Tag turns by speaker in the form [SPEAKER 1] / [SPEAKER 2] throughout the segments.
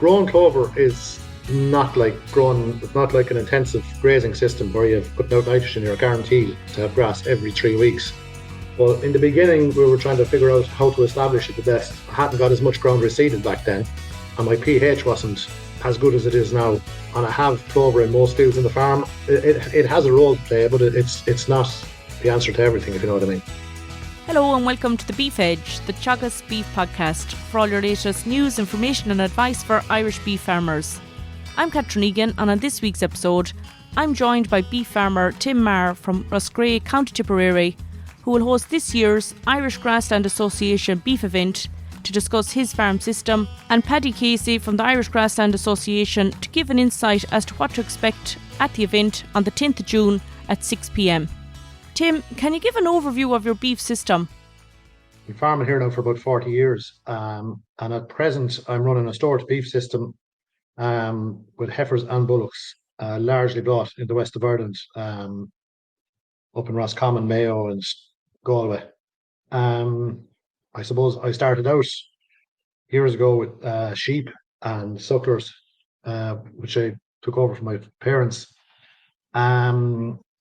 [SPEAKER 1] Growing clover is not like it's not like an intensive grazing system where you've put out nitrogen, you're guaranteed to have grass every 3 weeks. Well, in the beginning, we were trying to figure out how to establish it the best. I hadn't got as much ground reseeded back then, and my pH wasn't as good as it is now. And I have clover in most fields in the farm. It has a role to play, but it's not the answer to everything, if you know what I mean.
[SPEAKER 2] Hello and welcome to the Beef Edge, the Teagasc Beef Podcast, for all your latest news, information and advice for Irish beef farmers. I'm Catherine Egan, and on this week's episode, I'm joined by beef farmer Tim Meagher from Roscrea, County Tipperary, who will host this year's Irish Grassland Association Beef Event to discuss his farm system, and Paddy Casey from the Irish Grassland Association to give an insight as to what to expect at the event on the 10th of June at 6 p.m. Tim, can you give an overview of your beef system?
[SPEAKER 1] I'm farming here now for about 40 years, and at present I'm running a stored beef system with heifers and bullocks, largely bought in the west of Ireland, up in Roscommon, Mayo and Galway. I suppose I started out years ago with sheep and sucklers, which I took over from my parents.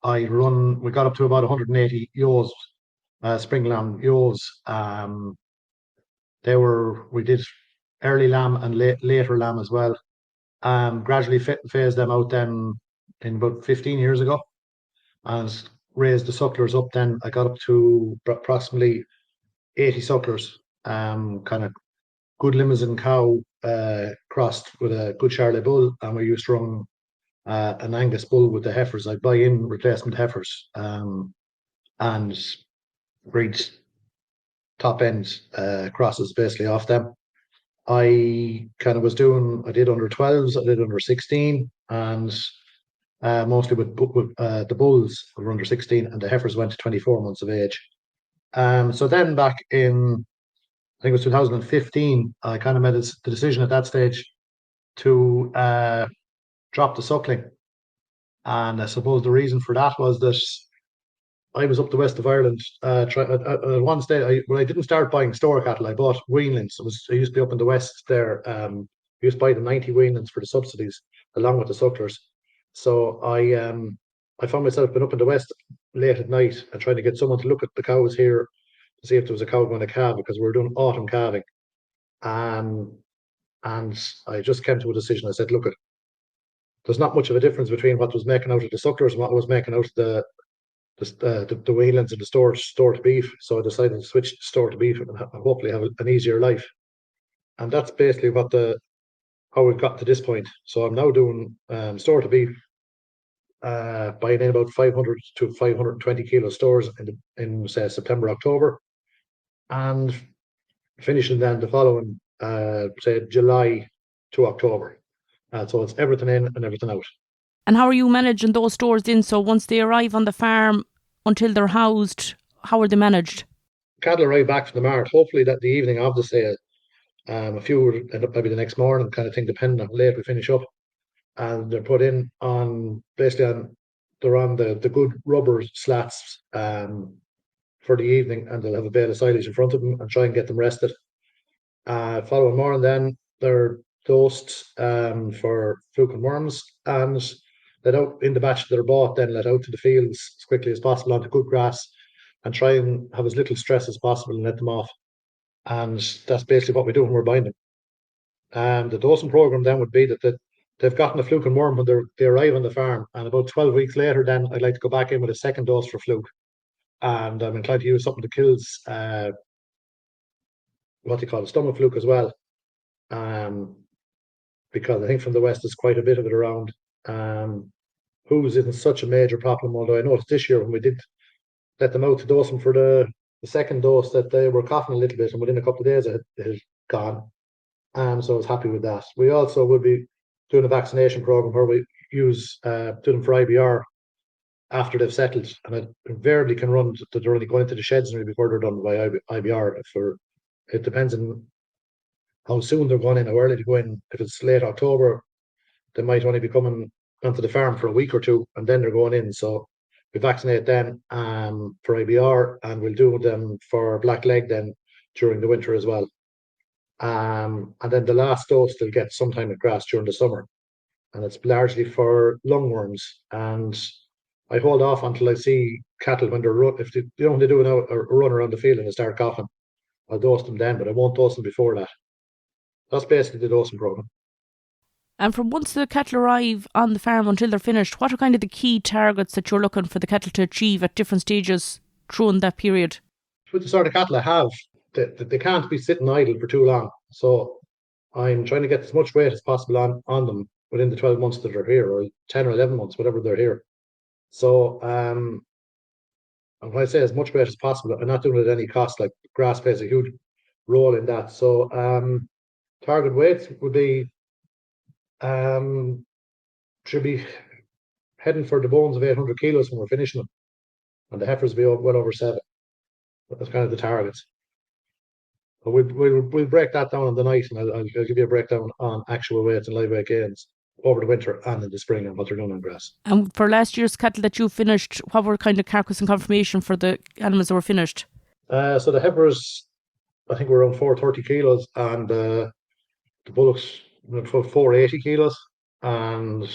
[SPEAKER 1] We got up to about 180 ewes, spring lamb ewes. We did early lamb and later lamb as well. Gradually phased them out then in about 15 years ago, and raised the sucklers up. Then I got up to approximately 80 sucklers, kind of good Limousin cow crossed with a good Charolais bull, and we used to run an Angus bull with the heifers. I buy in replacement heifers and breed top end crosses basically off them. I did under 12s, I did under 16, and mostly with the bulls were under 16, and the heifers went to 24 months of age. So then back in, I think it was 2015, I kind of made the decision at that stage to drop the suckling. And I suppose the reason for that was that I was up the west of Ireland. At one stage, when I didn't start buying store cattle, I bought weanlings. I used to be up in the west there. I used to buy the 90 weanlings for the subsidies, along with the sucklers. So I found myself being up in the west late at night and trying to get someone to look at the cows here to see if there was a cow going to calve, because we were doing autumn calving. And I just came to a decision. I said, look, there's not much of a difference between what was making out of the sucklers and what was making out of the weanlings and the stored beef. So I decided to switch to stored beef and hopefully have an easier life. And that's basically how we've got to this point. So I'm now doing stored beef, buying in about 500 to 520 kilo stores in say September, October, and finishing then the following say July to October. So it's everything in and everything out.
[SPEAKER 2] And how are you managing those stores in? So once they arrive on the farm until they're housed, how are they managed?
[SPEAKER 1] Cattle arrive back from the mart, hopefully that the evening of the sale. A few will end up maybe the next morning, kind of thing, depending on how late we finish up. And they're put in they're on the good rubber slats for the evening, and they'll have a bale of silage in front of them and try and get them rested. Following morning then, they're dosed for fluke and worms, and let out in the batch that are bought, then let out to the fields as quickly as possible onto good grass, and try and have as little stress as possible and let them off. And that's basically what we do when we're buying them. The dosing program then would be that they've gotten a fluke and worm when they arrive on the farm, and about 12 weeks later then I'd like to go back in with a second dose for fluke, and I'm inclined to use something that kills stomach fluke as well, because I think from the west there's quite a bit of it around. Who's isn't such a major problem, although I noticed this year when we did let them out to dose them for the second dose that they were coughing a little bit, and within a couple of days it had gone. So I was happy with that. We also would be doing a vaccination program where we use do them for IBR after they've settled, and it invariably can run that they're only going into the sheds before they're done by IBR. It depends on how soon they're going in, how early to go in. If it's late October, they might only be coming onto the farm for a week or two, and then they're going in. So we vaccinate them for IBR, and we'll do them for black leg then during the winter as well. And then the last dose they'll get sometime at grass during the summer. And it's largely for lungworms. And I hold off until I see cattle when they're if they, when they do a run around the field and they start coughing, I'll dose them then, but I won't dose them before that. That's basically the dosing program.
[SPEAKER 2] And from once the cattle arrive on the farm until they're finished, what are kind of the key targets that you're looking for the cattle to achieve at different stages through that period?
[SPEAKER 1] With the sort of cattle I have, they can't be sitting idle for too long. So I'm trying to get as much weight as possible on them within the 12 months that they're here, or 10 or 11 months, whatever they're here. So and when I say as much weight as possible, I'm not doing it at any cost. Like grass plays a huge role in that. So target weights would be should be heading for the bones of 800 kilos when we're finishing them, and the heifers will be well over 7. That's kind of the targets. But we'll break that down on the night, and I'll give you a breakdown on actual weights and live weight gains over the winter and in the spring and what they're doing on grass.
[SPEAKER 2] And for last year's cattle that you finished, what were kind of carcass and confirmation for the animals that were finished?
[SPEAKER 1] So the heifers, I think, were around 430 kilos, and the bullocks were 480 kilos, and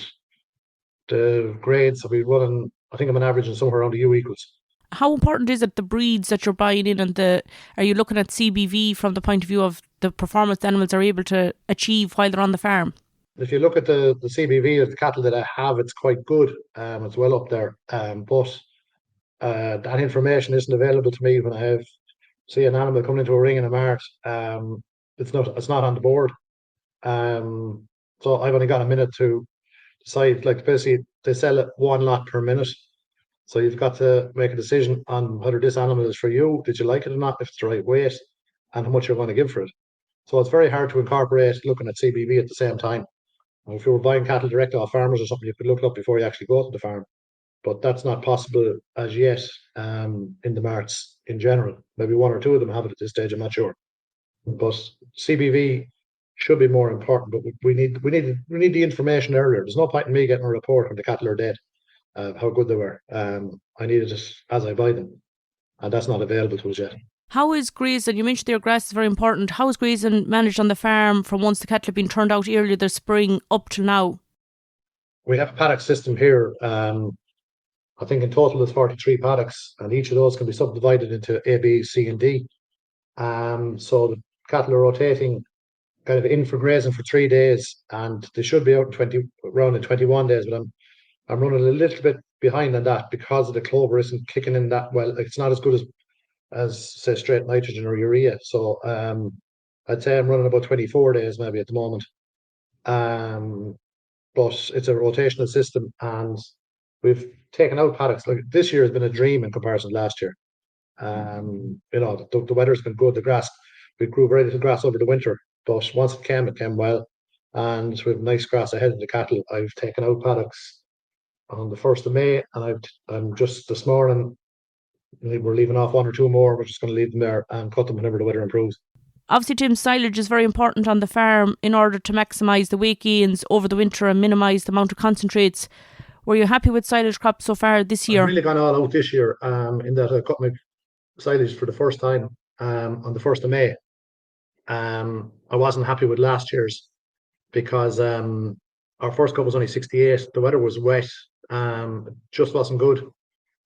[SPEAKER 1] the grades will be running, I think I'm averaging somewhere around the U equals.
[SPEAKER 2] How important is it the breeds that you're buying in, and are you looking at CBV from the point of view of the performance the animals are able to achieve while they're on the farm?
[SPEAKER 1] If you look at the CBV of the cattle that I have, it's quite good. It's well up there. But that information isn't available to me when I see an animal coming into a ring in a mart. It's not on the board. So I've only got a minute to decide. Like basically, they sell it one lot per minute. So you've got to make a decision on whether this animal is for you. Did you like it or not? If it's the right weight, and how much you're going to give for it. So it's very hard to incorporate looking at CBV at the same time. If you were buying cattle direct off farmers or something, you could look it up before you actually go to the farm. But that's not possible as yet in the marts in general. Maybe one or two of them have it at this stage, I'm not sure. But CBV should be more important, but we need the information earlier. There's no point in me getting a report when the cattle are dead, how good they were. I need it as I buy them, and that's not available to us yet.
[SPEAKER 2] How is grazing? You mentioned their grass is very important. How is grazing managed on the farm from once the cattle have been turned out earlier this spring up to now?
[SPEAKER 1] We have a paddock system here. I think in total there's 43 paddocks, and each of those can be subdivided into A, B, C, and D. So the cattle are rotating kind of in for grazing for 3 days, and they should be out around in 21 days. But I'm running a little bit behind on that because the clover isn't kicking in that well. It's not as good as say straight nitrogen or urea. So I'd say I'm running about 24 days maybe at the moment. But it's a rotational system, and we've taken out paddocks. Like this year has been a dream in comparison to last year. The weather's been good. The grass, we grew very little grass over the winter, but once it came well, and we have nice grass ahead of the cattle. I've taken out paddocks on the 1st of May, and I'm just this morning, we're leaving off 1 or 2 more. We're just going to leave them there and cut them whenever the weather improves.
[SPEAKER 2] Obviously, Tim, silage is very important on the farm in order to maximise the weight gains over the winter and minimise the amount of concentrates. Were you happy with silage crops so far this year?
[SPEAKER 1] I've really gone all out this year in that I cut my silage for the first time on the 1st of May. I wasn't happy with last year's because our first cut was only 68. The weather was wet. It just wasn't good.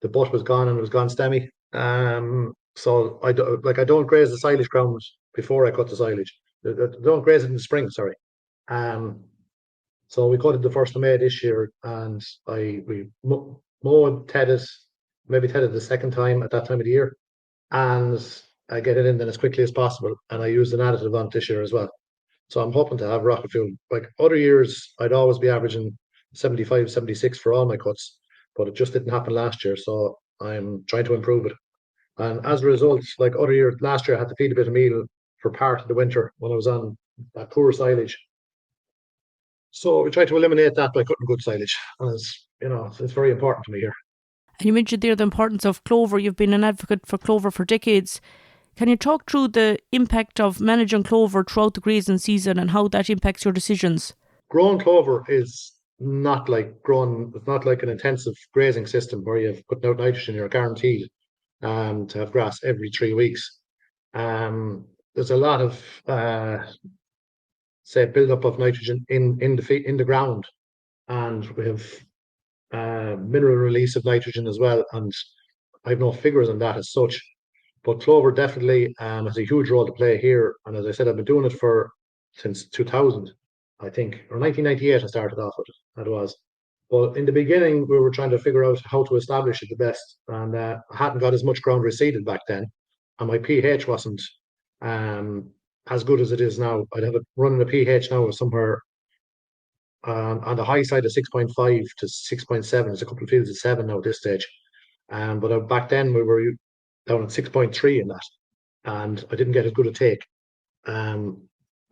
[SPEAKER 1] The butt was gone and it was gone stemmy. So I don't graze the silage ground before I cut the silage. I don't graze it in the spring, sorry. So we cut it the 1st of May this year, and we mowed tedded, maybe tedded the second time at that time of the year, and I get it in then as quickly as possible, and I used an additive on this year as well. So I'm hoping to have rocket fuel. Like other years, I'd always be averaging 75, 76 for all my cuts, but it just didn't happen last year, so I'm trying to improve it. And as a result, like other years, last year I had to feed a bit of meal for part of the winter when I was on that poor silage. So we try to eliminate that by cutting good silage. And it's very important to me here.
[SPEAKER 2] And you mentioned there the importance of clover. You've been an advocate for clover for decades. Can you talk through the impact of managing clover throughout the grazing season and how that impacts your decisions?
[SPEAKER 1] Growing clover is not like an intensive grazing system where you've putting out nitrogen. You're guaranteed to have grass every 3 weeks. there's a lot of say build-up of nitrogen in the ground, and we have mineral release of nitrogen as well. And I have no figures on that as such, but clover definitely has a huge role to play here. And as I said, I've been doing it since 2000, I think, or 1998. I started off with it. That was. But in the beginning, we were trying to figure out how to establish it the best, and I hadn't got as much ground reseeded back then, and my pH wasn't as good as it is now. I'd have it running a pH now of somewhere on the high side of 6.5 to 6.7. There's a couple of fields at 7 now at this stage. But back then we were down at 6.3 in that, and I didn't get as good a take. And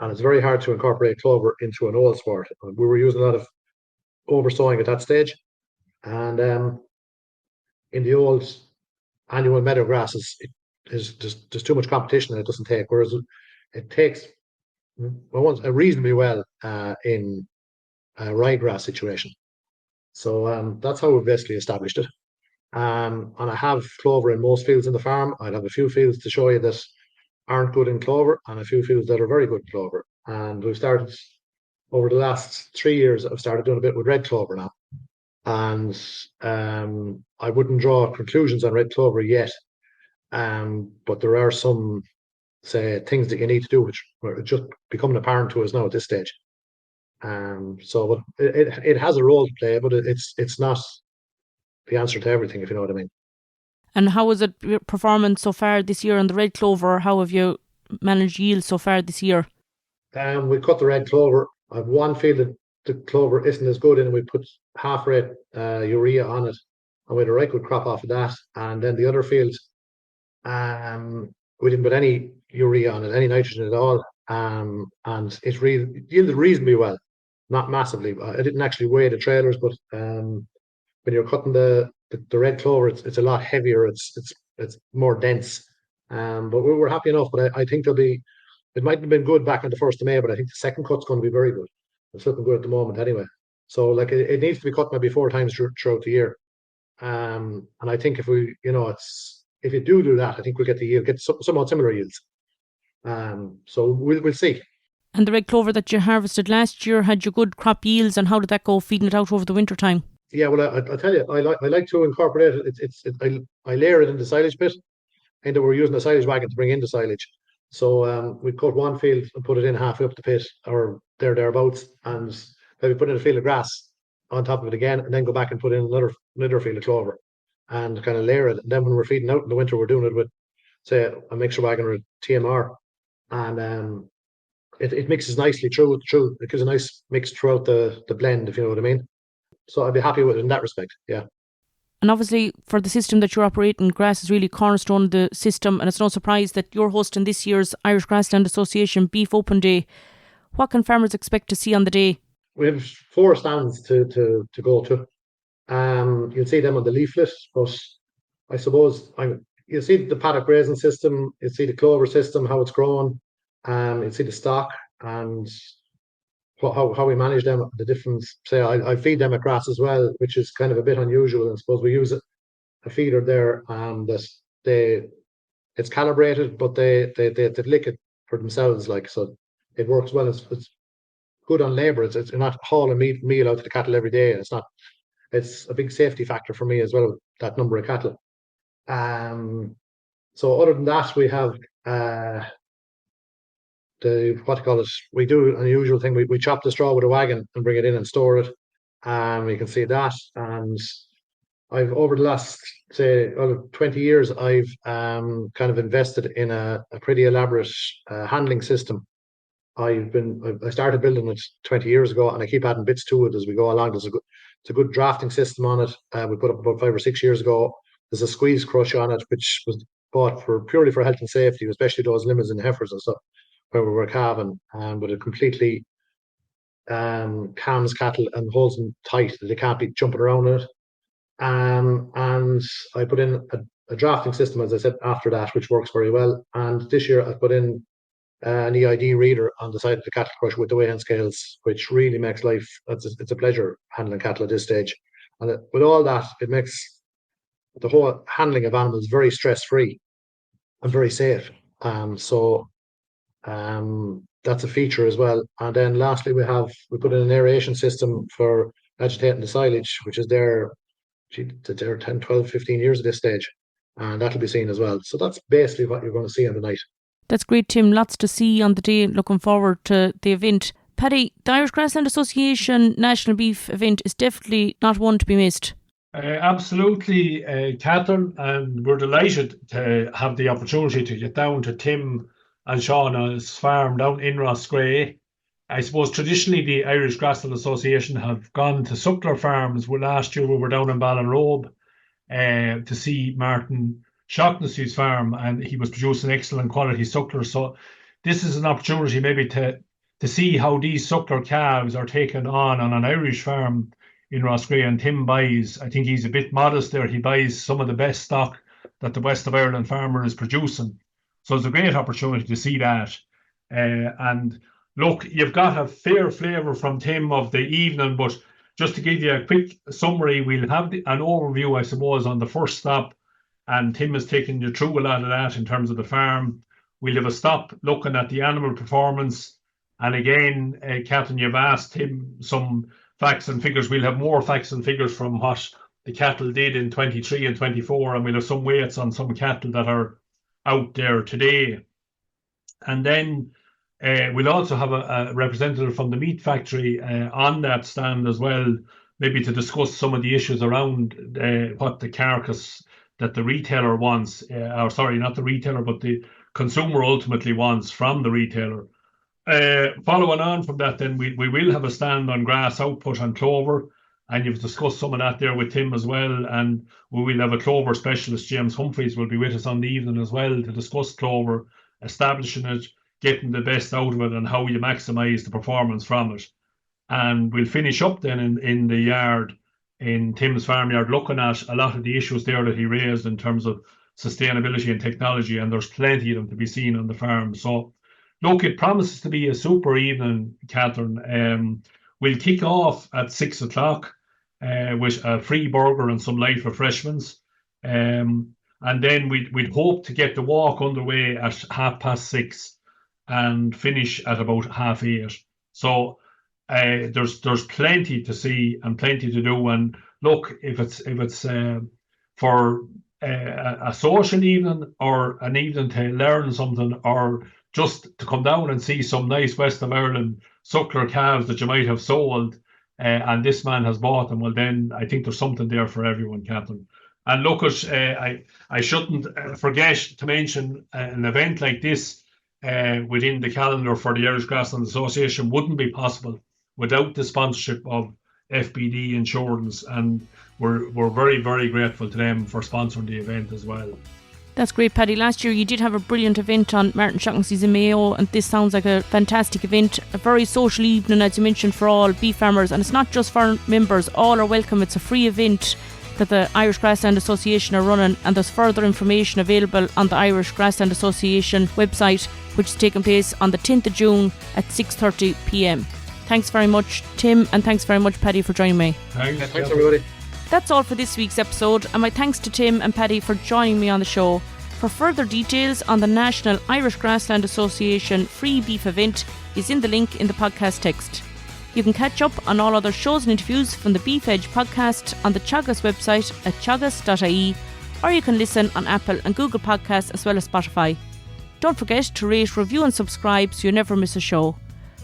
[SPEAKER 1] it's very hard to incorporate clover into an old sward. We were using a lot of oversowing at that stage, and in the old annual meadow grasses, there's too much competition and it doesn't take. Whereas it takes reasonably well in ryegrass situation. So that's how we basically established it. And I have clover in most fields in the farm. I'd have a few fields to show you that aren't good in clover, and a few fields that are very good in clover. And we've started over the last 3 years. I've started doing a bit with red clover now, and I wouldn't draw conclusions on red clover yet. But there are some, say, things that you need to do which are just becoming apparent to us now at this stage. So it has a role to play, but it's not the answer to everything, if you know what I mean.
[SPEAKER 2] And how was it performance so far this year on the red clover? How have you managed yield so far this year?
[SPEAKER 1] We cut the red clover. I've one field that the clover isn't as good in, and we put half rate urea on it, and we had a right good crop off of that. And then the other field, we didn't put any urea on it, any nitrogen at all, and it yielded reasonably well, not massively. I didn't actually weigh the trailers, but when you're cutting the red clover, it's a lot heavier. It's more dense. But we were happy enough. But I think it might have been good back on the 1st of May, but I think the second cut's going to be very good. It's looking good at the moment anyway. So like it needs to be cut maybe 4 times throughout the year. And I think if we, if you do that, I think we'll get somewhat similar yields. So we'll see.
[SPEAKER 2] And the red clover that you harvested last year, had you good crop yields, and how did that go feeding it out over the winter time?
[SPEAKER 1] Yeah, well, I tell you, I like to incorporate it. I layer it in the silage pit, and we're using a silage wagon to bring in the silage. So we cut one field and put it in halfway up the pit, or thereabouts, and maybe put in a field of grass on top of it again, and then go back and put in another field of clover, and kind of layer it. And then when we're feeding out in the winter, we're doing it with, say, a mixture wagon or a TMR, and it mixes nicely through. It gives a nice mix throughout the blend, if you know what I mean. So I'd be happy with it in that respect, yeah.
[SPEAKER 2] And obviously, for the system that you're operating, grass is really cornerstone of the system, and it's no surprise that you're hosting this year's Irish Grassland Association Beef Open Day. What can farmers expect to see on the day?
[SPEAKER 1] We have 4 stands to go to. You'll see them on the leaflet, but I suppose you'll see the paddock grazing system, you'll see the clover system, how it's grown, you'll see the stock, and how we manage them, the difference. Say I feed them at grass as well, which is kind of a bit unusual. I suppose we use a feeder there, that it's calibrated, but they lick it for themselves, like, so it works well. It's good on labour. It's not hauling meal out to the cattle every day. It's a big safety factor for me as well, that number of cattle. So other than that, we have we do an unusual thing. We chop the straw with a wagon and bring it in and store it. You can see that. And I've, over the last, say, 20 years, I've kind of invested in a pretty elaborate handling system. I started building it 20 years ago, and I keep adding bits to it as we go along. It's a good drafting system on it. We put up about 5 or 6 years ago. There's a squeeze crush on it, which was bought purely for health and safety, especially those Limousin heifers and stuff, where we were calving, but it completely calms cattle and holds them tight, that they can't be jumping around in it. And I put in a drafting system, as I said, after that, which works very well. And this year I put in an EID reader on the side of the cattle crush with the weighing scales, which really makes life, it's a pleasure handling cattle at this stage. And with all that, it makes the whole handling of animals very stress-free and very safe. So That's a feature as well. And then lastly, we put in an aeration system for agitating the silage, which is there 10, 12, 15 years at this stage. And that'll be seen as well. So that's basically what you're going to see on the night.
[SPEAKER 2] That's great, Tim. Lots to see on the day. Looking forward to the event. Paddy, the Irish Grassland Association National Beef Event is definitely not one to be missed.
[SPEAKER 3] Absolutely, Catherine, and we're delighted to have the opportunity to get down to Tim and Shauna's farm down in Roscrea. I suppose traditionally the Irish Grassland Association have gone to suckler farms. Last year we were down in Ballinrobe to see Martin Shaughnessy's farm, and he was producing excellent quality sucklers. So this is an opportunity maybe to see how these suckler calves are taken on an Irish farm in Roscrea. And Tim buys, I think he's a bit modest there, he buys some of the best stock that the West of Ireland farmer is producing. So it's a great opportunity to see that. And look, you've got a fair flavour from Tim of the evening, but just to give you a quick summary, we'll have an overview, I suppose, on the first stop, and Tim has taken you through a lot of that in terms of the farm. We'll have a stop looking at the animal performance. And again, Catherine, you've asked him some facts and figures. We'll have more facts and figures from what the cattle did in 23 and 24, and we'll have some weights on some cattle that are out there today. And then we'll also have a representative from the meat factory on that stand as well, maybe to discuss some of the issues around what the carcass that the retailer wants, or sorry, not the retailer, but the consumer ultimately wants from the retailer. Following on from that, then we will have a stand on grass output and clover, and you've discussed some of that there with Tim as well. And we will have a clover specialist, James Humphreys, will be with us on the evening as well to discuss clover, establishing it, getting the best out of it, and how you maximise the performance from it. And we'll finish up then in the yard, in Tim's farmyard, looking at a lot of the issues there that he raised in terms of sustainability and technology, and there's plenty of them to be seen on the farm. So look, it promises to be a super evening, Catherine. We'll kick off at 6 o'clock with a free burger and some light refreshments. And then we'd hope to get the walk underway at 6:30 and finish at about 8:30. So there's plenty to see and plenty to do. And look, if it's for a social evening or an evening to learn something, or just to come down and see some nice West of Ireland suckler calves that you might have sold, and this man has bought them, well then I think there's something there for everyone, Catherine. And look, I shouldn't forget to mention an event like this within the calendar for the Irish Grassland Association wouldn't be possible without the sponsorship of FBD Insurance, and we're very, very grateful to them for sponsoring the event as well.
[SPEAKER 2] That's great, Paddy. Last year you did have a brilliant event on Martin Shaughnessy's in Mayo, and this sounds like a fantastic event, a very social evening, as you mentioned, for all beef farmers. And it's not just for members, all are welcome. It's a free event that the Irish Grassland Association are running, and there's further information available on the Irish Grassland Association website, which is taking place on the 10th of June at 6:30 p.m. Thanks very much, Tim, and thanks very much, Paddy, for joining me.
[SPEAKER 3] Thanks
[SPEAKER 1] everybody.
[SPEAKER 2] That's all for this week's episode, and my thanks to Tim and Paddy for joining me on the show. For further details on the National Irish Grassland Association free beef event is in the link in the podcast text. You can catch up on all other shows and interviews from the Beef Edge podcast on the Teagasc website at teagasc.ie, or you can listen on Apple and Google Podcasts as well as Spotify. Don't forget to rate, review and subscribe so you never miss a show.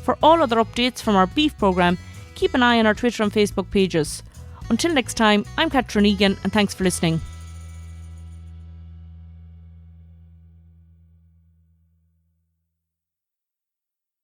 [SPEAKER 2] For all other updates from our beef programme, keep an eye on our Twitter and Facebook pages. Until next time, I'm Catherine Egan, and thanks for listening.